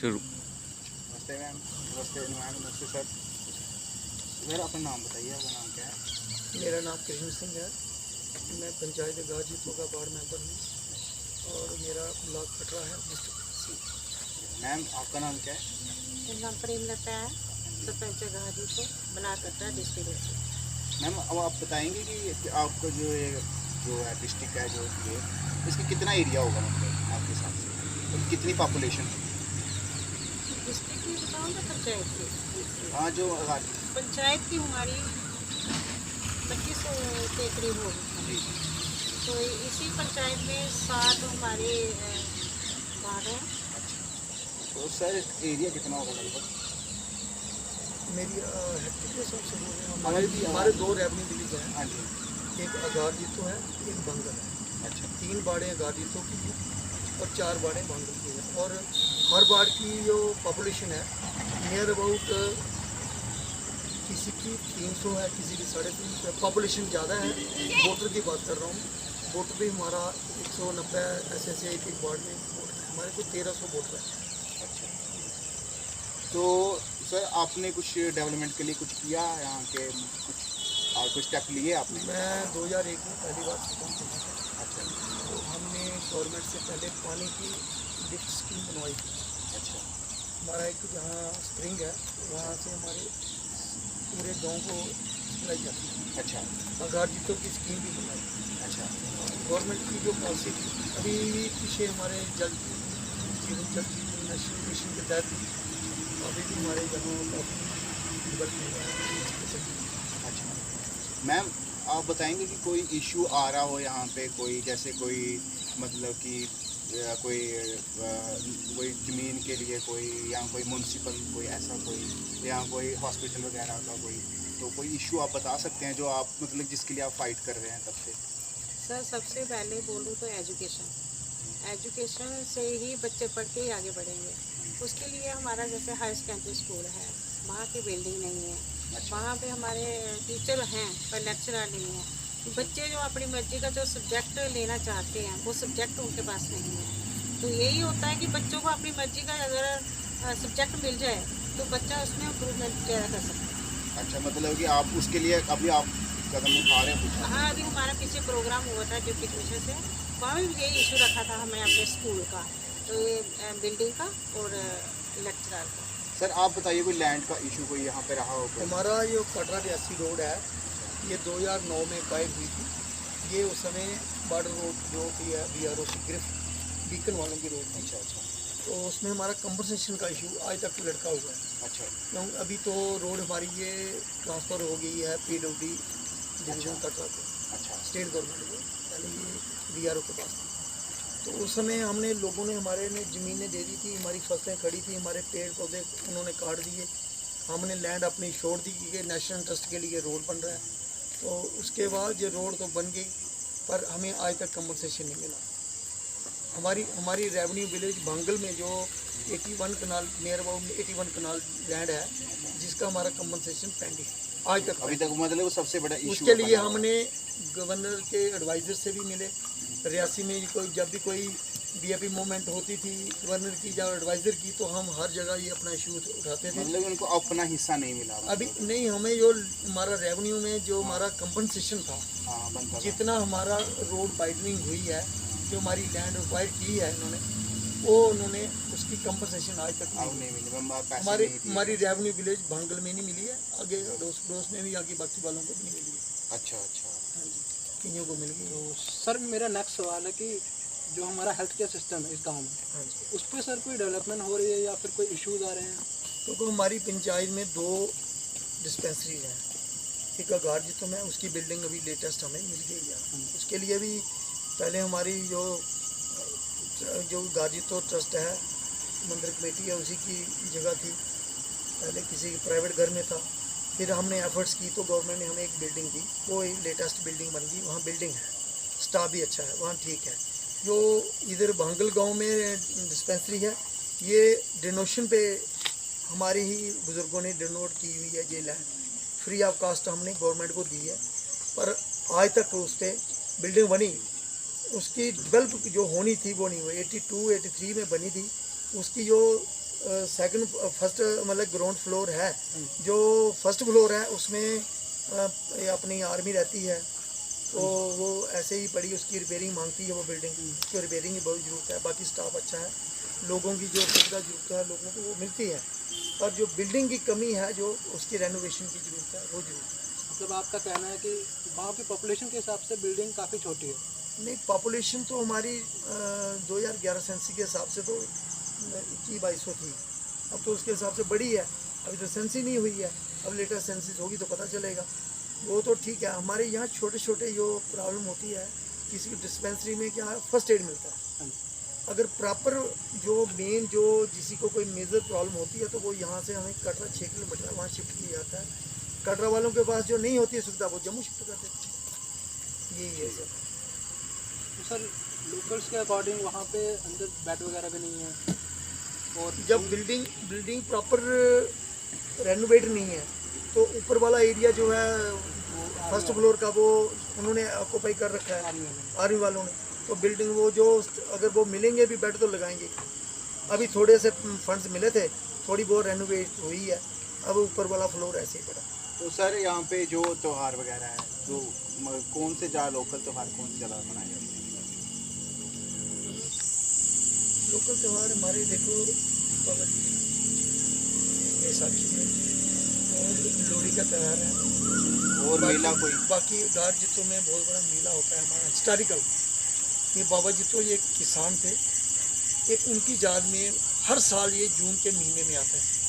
शुरू। नमस्ते मैम। नमस्ते मैम। नमस्ते सर। सर अपना नाम बताइए, आपका नाम क्या है? मेरा नाम कृष्ण सिंह है। मैं पंचायत गाजीपुर का वार्ड मेंबर हूँ और मेरा ब्लॉक कटरा है, डिस्ट्रिक्ट। मैम आपका नाम क्या है? मेरा नाम प्रेमलता है, sarpanch Ghazipur, block Katra, district. Ma'am अब आप बताएंगे कि आपका जो है डिस्ट्रिक्ट है, जो ये इसका कितना एरिया होगा, मतलब आपके हिसाब से तो कितनी पॉपुलेशन है? डिस्ट्रिक्ट की बताऊँ या पंचायत की? हाँ, जो पंचायत की हमारी 2500 के करीब होगी। जी। तो इसी पंचायत में 7 हमारे वार्ड हैं। अच्छा, तो सर एरिया कितना होगा लगभग? मेरी हेक्टर के हिसाब से बोल रहे हैं। हमारे भी हमारे 2 रेवन्यू विलेज हैं, हाँ जी। एक अगार जीतो है, एक बंगल है। अच्छा 3 बाड़े अगार जीतो की हैं और 4 बाड़े बंगल की हैं। और हर बाड़ की जो पॉपुलेशन है नियर अबाउट किसी की 300 है, किसी की 350 है। पॉपुलेशन ज़्यादा है। वोटर की बात कर रहा हूँ, वोटर भी हमारा 190 ऐसे एक एक वार्ड में वोटर है। हमारे को 1300 वोटर है। अच्छा। तो सर आपने कुछ डेवलपमेंट के लिए कुछ किया यहाँ के, कुछ और कुछ स्टेप लिए आपने? मैं 2001 में पहली बार सरपंच बना था। अच्छा तो हमने गवर्नमेंट से पहले पानी की लिफ्ट स्कीम बनवाई थी। अच्छा हमारा एक जहाँ स्प्रिंग है वहाँ से हमारे पूरे गांव को सप्लाई जाती है। अच्छा अगार जीतों की स्कीम भी बनाई। अच्छा गवर्नमेंट की जो पॉलिसी थी अभी पीछे हमारे जल जीवन मिशन के तहत अभी भी हमारे जगहों काफ़ी डेवलप हुआ है। अच्छा। मैम आप बताएंगे कि कोई इशू आ रहा हो यहाँ पे, कोई जैसे कोई मतलब कि कोई ज़मीन के लिए, कोई यहाँ कोई म्यूनसिपल, कोई ऐसा कोई यहाँ कोई हॉस्पिटल वगैरह का कोई इशू आप बता सकते हैं जो आप मतलब जिसके लिए आप फाइट कर रहे हैं तब से? सर सबसे पहले बोलूँ तो एजुकेशन से ही बच्चे पढ़ के ही आगे बढ़ेंगे। उसके लिए हमारा जैसे हाई सेकेंडरी स्कूल है, वहाँ की बिल्डिंग नहीं है। अच्छा वहाँ पे हमारे टीचर हैं पर लेक्चरर नहीं है। तो बच्चे जो अपनी मर्जी का जो सब्जेक्ट लेना चाहते हैं वो सब्जेक्ट उनके पास नहीं है। तो यही होता है कि बच्चों को अपनी मर्जी का अगर सब्जेक्ट मिल जाए तो बच्चा उसमें इम्प्रूवमेंट ज़्यादा कर सकता है। अच्छा, मतलब कि आप उसके लिए अभी आप कदम उठा रहे हैं कुछ? हाँ, अभी हमारा पीछे प्रोग्राम हुआ था डिप्टी कमिश्नर से, वहाँ भी यही इशू रखा था हमने अपने स्कूल का, तो ये बिल्डिंग का और लेक्चरर का। सर आप बताइए कोई लैंड का इशू कोई यहाँ पे रहा हो कोई? हमारा जो कटरा रियासी रोड है ये 2009 में एक्वायर हुई थी। ये उस समय बॉर्डर रोड जो भी है BRO से गिरफ्त बीकन वालों की रोड थी। अच्छा अच्छा तो उसमें हमारा कंपनसेशन का इशू आज तक लड़का हुआ है। अच्छा क्योंकि अभी तो रोड हमारी ये ट्रांसफ़र हो गई है PWD डिवीजन कटरा को, अच्छा स्टेट गवर्नमेंट को। पहले ये BRO के पास थी। तो उस समय हमने लोगों ने हमारे ने ज़मीनें दे दी थी, हमारी फसलें खड़ी थी, हमारे पेड़ पौधे उन्होंने काट दिए। हमने लैंड अपनी छोड़ दी कि नेशनल ट्रस्ट के लिए रोड बन रहा है। तो उसके बाद ये रोड तो बन गई पर हमें आज तक कंपनसेशन नहीं मिला। हमारी रेवेन्यू विलेज भांगल में जो 81 कनाल नियर अबाउट 81 कनाल लैंड है जिसका हमारा कंपनसेशन पेंडिंग आज तक अभी तक मतलब वो सबसे बड़ा इशू उसके लिए हमने गवर्नर के एडवाइज़र से भी मिले। रियासी में जब भी कोई DAP मूवमेंट होती थी गवर्नर की या एडवाइज़र की तो हम हर जगह ये अपना इशू उठाते थे। मतलब उनको अपना हिस्सा नहीं मिला अभी नहीं, हमें जो हमारा रेवेन्यू में जो हमारा कंपनसेशन था, हाँ बनता था। जितना हमारा रोड वाइडनिंग हुई है, जो हमारी लैंड एक्वायर की है इन्होंने, वो उन्होंने उसकी कंपनसेशन आज तक अब नहीं नहीं मिली, पैसे हमारी नहीं दिए। हमारी रेवेन्यू विलेज भांगल में नहीं मिली है, आगे अड़ोस में भी आगे बाकी वालों को भी नहीं मिली है। अच्छा अच्छा हाँ जी, कईयों को मिल गई। तो सर मेरा नेक्स्ट सवाल है कि जो हमारा हेल्थ केयर सिस्टम है इस गांव में, हाँ जी, उस पर सर कोई डेवलपमेंट हो रही है या फिर कोई इश्यूज आ रहे हैं? क्योंकि हमारी पंचायत में 2 डिस्पेंसरीज हैं। एक अगार जितो में उसकी बिल्डिंग अभी लेटेस्ट हमें मिल गई है। उसके लिए भी पहले हमारी जो गाजीतो ट्रस्ट है, मंदिर कमेटी है, उसी की जगह थी। पहले किसी प्राइवेट घर में था, फिर हमने एफर्ट्स की तो गवर्नमेंट ने हमें एक बिल्डिंग दी, वो एक लेटेस्ट बिल्डिंग बन गई। वहाँ बिल्डिंग है, स्टाफ भी अच्छा है, वहाँ ठीक है। जो इधर भांगल गांव में डिस्पेंसरी है, ये डिनोशन पे हमारे ही बुज़ुर्गों ने डिनोट की हुई है। ये लैंड फ्री ऑफ कास्ट हमने गवर्नमेंट को दी है, पर आज तक उस पर बिल्डिंग बनी, उसकी डेवलप जो होनी थी वो नहीं हुई। 82-83 में बनी थी, उसकी जो सेकंड फर्स्ट मतलब ग्राउंड फ्लोर है, जो फर्स्ट फ्लोर है उसमें ये अपनी आर्मी रहती है, तो वो ऐसे ही पड़ी, उसकी रिपेयरिंग मांगती है वो बिल्डिंग, उसको रिपेयरिंग की बहुत ज़रूरत है। बाकी स्टाफ अच्छा है, लोगों की जो सुविधा ज़रूरत है लोगों को वो मिलती है, और जो बिल्डिंग की कमी है जो उसकी रेनोवेशन की ज़रूरत है वो ज़रूरत है। मतलब आपका कहना है कि गांव की पॉपुलेशन के हिसाब से बिल्डिंग काफ़ी छोटी है? नहीं, पॉपुलेशन तो हमारी 2011 सेंसस के हिसाब से तो 21-2200 थी, अब तो उसके हिसाब से बड़ी है, अभी तो सेंस ही नहीं हुई है, अब लेटेस्ट सेंसस होगी तो पता चलेगा। वो तो ठीक है, हमारे यहाँ छोटे छोटे जो प्रॉब्लम होती है, किसी की डिस्पेंसरी में क्या है फर्स्ट एड मिलता है, अगर प्रॉपर जो मेन जो किसी को कोई मेजर प्रॉब्लम होती है तो वो यहाँ से हमें कटरा 6 किलोमीटर है वहाँ शिफ्ट किया जाता है। कटरा वालों के पास जो नहीं होती है सुविधा वो जम्मू शिफ्ट कर देते हैं, यही है सर। तो सर लोकल्स के अकॉर्डिंग वहाँ पे अंदर बेड वगैरह भी नहीं है, और जब बिल्डिंग प्रॉपर रेनोवेट नहीं है तो ऊपर वाला एरिया जो है फर्स्ट फ्लोर का वो उन्होंने ऑक्यूपाई कर रखा है आर्मी वालों ने, तो बिल्डिंग वो जो अगर वो मिलेंगे भी बेड तो लगाएंगे। अभी थोड़े से फंड्स मिले थे, थोड़ी बहुत रेनोवेट हुई है, अब ऊपर वाला फ्लोर ऐसे ही पड़ा। तो सर यहाँ पे जो त्यौहार वगैरह है तो कौन से ज़्यादा लोकल त्यौहार कौन से ज़्यादा मनाए जाते हैं? लोकल त्यौहार हमारे देखो बैसाखी है और लोहड़ी का त्यौहार है, और मेला कोई? बाकी उदार जितों में बहुत बड़ा मेला होता है हमारा हिस्टोरिकल। ये बाबा जितो ये किसान थे, एक उनकी याद में हर साल ये जून के महीने में आता है।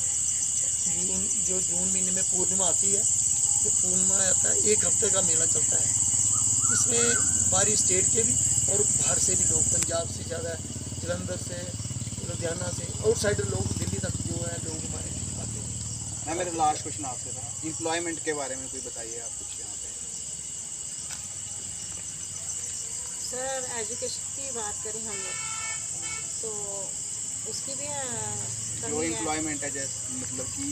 जून महीने में पूर्णिमा आती है, तो पूर्णिमा आता है, एक हफ्ते का मेला चलता है। इसमें बाहरी स्टेट के भी और बाहर से भी लोग, पंजाब से ज़्यादा, जलंधर से, लुधियाना से, आउटसाइडर लोग, दिल्ली तक जो है लोग हमारे आते हैं। मैं मेरा लास्ट क्वेश्चन आपसे था, एम्प्लॉयमेंट के बारे में कोई बताइए आप कुछ यहाँ पे। सर एजुकेशन की बात करें हम लोग तो उसकी भी जो कमी है। एम्प्लॉयमेंट है जैसे मतलब कि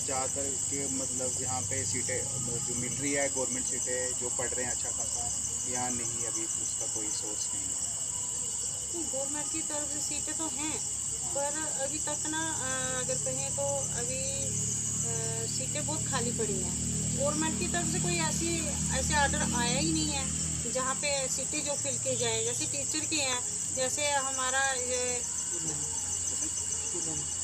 ज़्यादातर के मतलब यहाँ पे सीटें जो मिल रही है गवर्नमेंट सीटें, जो पढ़ रहे हैं अच्छा खासा, यहाँ नहीं अभी उसका कोई सोर्स नहीं है। गवर्नमेंट की तरफ से सीटें तो हैं, पर अभी तक ना अगर कहें तो अभी सीटें बहुत खाली पड़ी हैं। गवर्नमेंट की तरफ से कोई ऐसे ऑर्डर आया ही नहीं है जहाँ पे सीटें जो फिल की जाए। जैसे टीचर की हैं, जैसे हमारा ये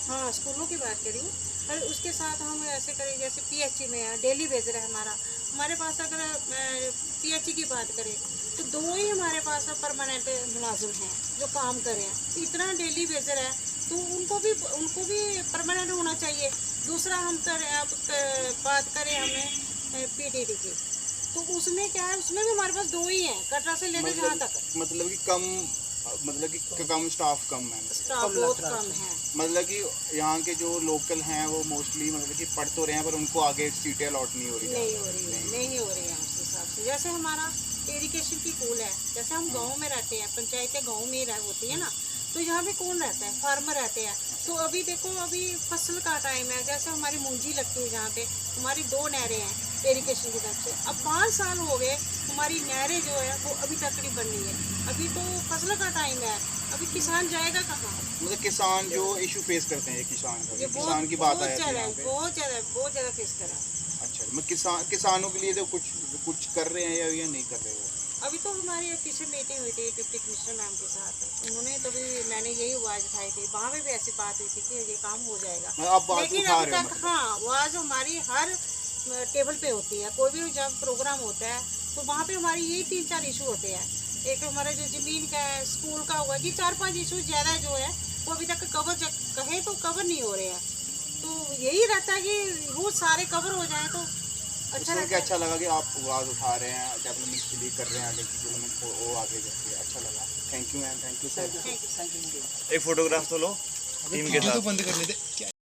हाँ स्कूलों की बात करी हूँ, और उसके साथ हम ऐसे करें जैसे पीएचई में है, डेली बेजर है हमारे पास। अगर पीएचई की बात करें तो 2 ही हमारे पास परमानेंट मुलाजिम हैं जो काम करें हैं, इतना डेली बेजर है, तो उनको भी परमानेंट होना चाहिए। दूसरा हम बात करें हमें पीटीडी की, तो उसमें क्या है, उसमें भी हमारे पास 2 ही हैं, कटरा से लेकर जहाँ तक। मतलब कि कम स्टाफ कम है, स्टाफ बहुत कम है। मतलब कि यहाँ के जो लोकल हैं वो मोस्टली मतलब कि पढ़ तो रहे हैं पर उनको आगे सीटें अलॉट नहीं हो रही नहीं हो रही है उस हिसाब से। जैसे हमारा इरिगेशन की कूल है, जैसे हम गांव में रहते हैं, पंचायतें गांव में ही होती है ना, तो यहाँ पे कौन रहता है, फार्मर रहते हैं। तो अभी देखो अभी फसल का टाइम है, जैसे हमारी मूंजी लगती है जहाँ पे, हमारी 2 नहरें हैं इरिगेशन की तरफ से। अब 5 साल हो गए हमारी नहरें जो है वो अभी तक नहीं बन रही है। अभी तो फसल का टाइम है, अभी किसान जाएगा कहाँ? मतलब किसान जो इशू फेस करते हैं किसान की बात है बहुत ज़्यादा फेस कर रहा है। अच्छा, मैं किसानों के लिए तो कुछ कर रहे हैं या नहीं कर रहे हो? अभी तो हमारी ऑफिशियल मीटिंग हुई थी डिप्टी कमिश्नर मैम के साथ, उन्होंने तो भी मैंने यही आवाज़ उठाई थी, वहाँ पे भी ऐसी बात हुई थी कि ये काम हो जाएगा। लेकिन अभी तक हाँ आवाज़ हमारी हर टेबल पे होती है, कोई भी जब प्रोग्राम होता है तो वहाँ पे हमारी यही 3-4 इशू होते हैं। एक हमारा जो ज़मीन का है, स्कूल का हुआ, ये 4-5 इशू ज़्यादा जो है वो अभी तक कवर नहीं हो रहे हैं। तो यही रहता है कि वो सारे कवर हो जाए तो अच्छा रहता है। अच्छा लगा कि आप आवाज़ उठा रहे हैं, डेवलपमेंट के लिए कर रहे हैं, आगे की डेवलपमेंट वो आगे करके अच्छा लगा। Thank you ma'am, thank you sir. एक फोटोग्राफ तो लो टीम के साथ। बंद करने दे।